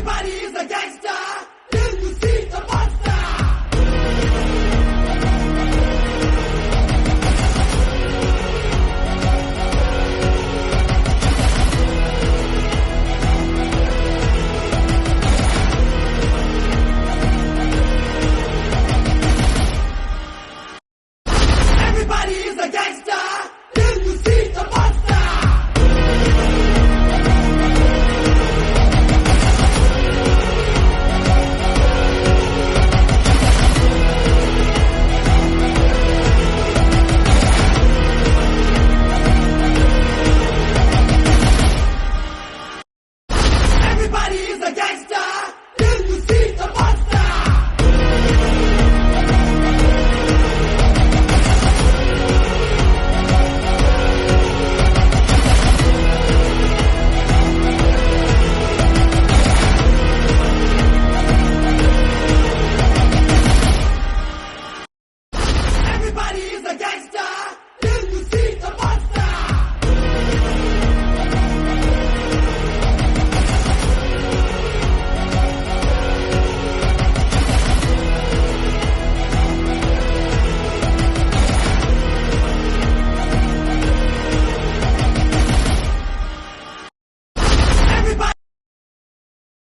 Everybody is a gangster till you see the monster. Everybody is a gangster till you see the monster. Everybody is a gangster till you see